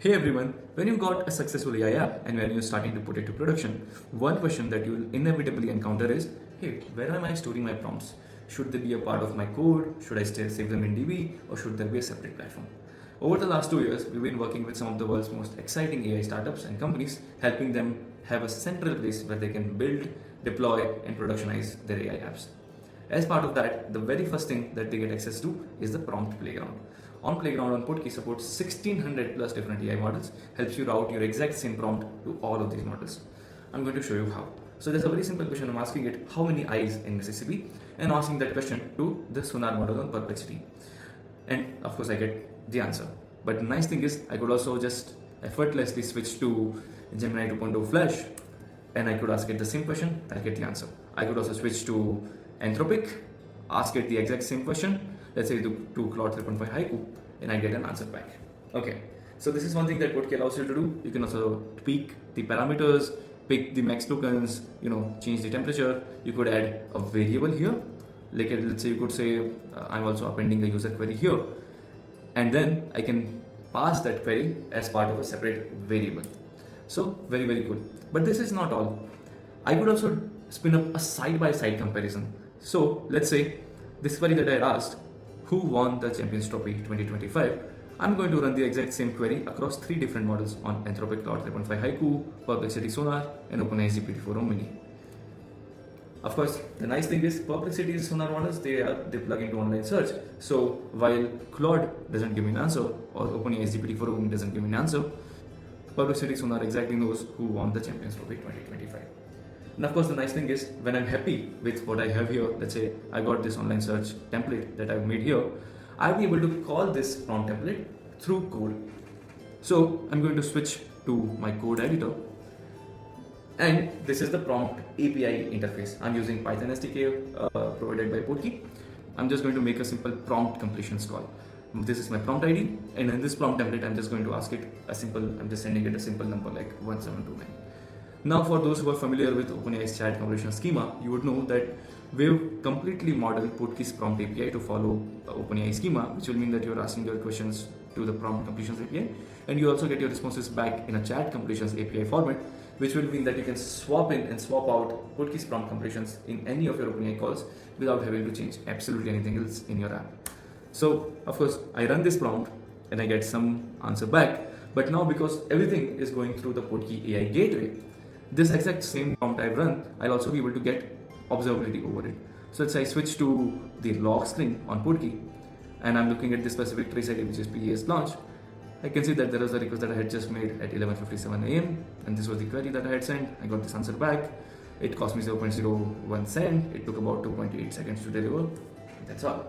Hey everyone, when you got a successful AI app and when you're starting to put it to production, one question that you will inevitably encounter is, hey, where am I storing my prompts? Should they be a part of my code? Should I still save them in DB? Or should there be a separate platform? Over the last 2 years, we've been working with some of the world's most exciting AI startups and companies, helping them have a central place where they can build, deploy, and productionize their AI apps. As part of that, the very first thing that they get access to is the prompt playground. On Playground on Portkey supports 1600 plus different AI models, helps you route your exact same prompt to all of these models. I'm going to show you how. So there's a very simple question. I'm asking it how many eyes in Mississippi, and asking that question to the Sonar model on Perplexity. And of course I get the answer. But the nice thing is I could also just effortlessly switch to Gemini 2.0 Flash, and I could ask it the same question, I'll get the answer. I could also switch to Anthropic, ask it the exact same question, let's say to Claude 3.5 Haiku, and I get an answer back. Okay, so this is one thing that Portkey allows you to do. You can also tweak the parameters, pick the max tokens, change the temperature. You could add a variable here. Like let's say you could say, I'm also appending a user query here. And then I can pass that query as part of a separate variable. So very, very cool. But this is not all. I could also spin up a side-by-side comparison. So let's say this query that I asked, who won the Champions Trophy 2025? I'm going to run the exact same query across 3 different models on Anthropic Claude 3.5 Haiku, Perplexity Sonar, and OpenAI GPT-4 Omni. Of course, the nice thing is Perplexity's Sonar models, they plug into online search. So while Claude doesn't give me an answer, or OpenAI GPT-4 Omni doesn't give me an answer, Perplexity Sonar exactly knows who won the Champions Trophy 2025. And of course, the nice thing is when I'm happy with what I have here, let's say I got this online search template that I've made here, I'll be able to call this prompt template through code. So I'm going to switch to my code editor, and this is the prompt API interface. I'm using Python SDK provided by Portkey. I'm just going to make a simple prompt completions call. This is my prompt ID, and in this prompt template, I'm just going to ask it I'm just sending it a simple number like 1729. Now, for those who are familiar with OpenAI's chat conversation schema, you would know that we've completely modeled Portkey's prompt API to follow OpenAI schema, which will mean that you're asking your questions to the prompt completions API, and you also get your responses back in a chat completions API format, which will mean that you can swap in and swap out Portkey's prompt completions in any of your OpenAI calls without having to change absolutely anything else in your app. So, of course, I run this prompt and I get some answer back, but now because everything is going through the Portkey AI gateway, this exact same prompt I run, I'll also be able to get observability over it. So let's say I switch to the log string on Portkey, and I'm looking at the specific trace ID, which is PES launch. I can see that there was a request that I had just made at 11:57 AM, and this was the query that I had sent. I got this answer back. It cost me 0.01 cent. It took about 2.8 seconds to deliver. That's all.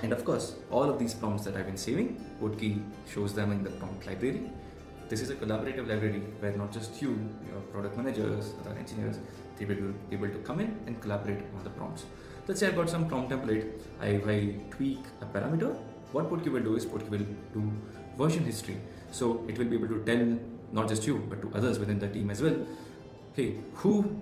And of course, all of these prompts that I've been saving, Portkey shows them in the prompt library. This is a collaborative library where not just your product managers, other engineers, they will be able to come in and collaborate on the prompts. Let's say I've got some prompt template. I tweak a parameter. What Portkey will do is Portkey will do version history. So it will be able to tell not just you, but to others within the team as well, hey, who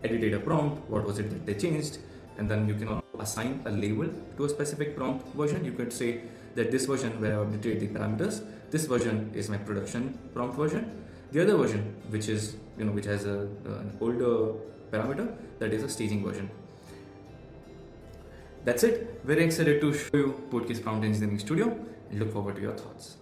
edited a prompt, what was it that they changed, and then you can also assign a label to a specific prompt version. You could say that this version where I updated the parameters, this version is my production prompt version. The other version, which is which has an older parameter, that is a staging version. That's it. Very excited to show you Portkey's Prompt Engineering Studio, and look forward to your thoughts.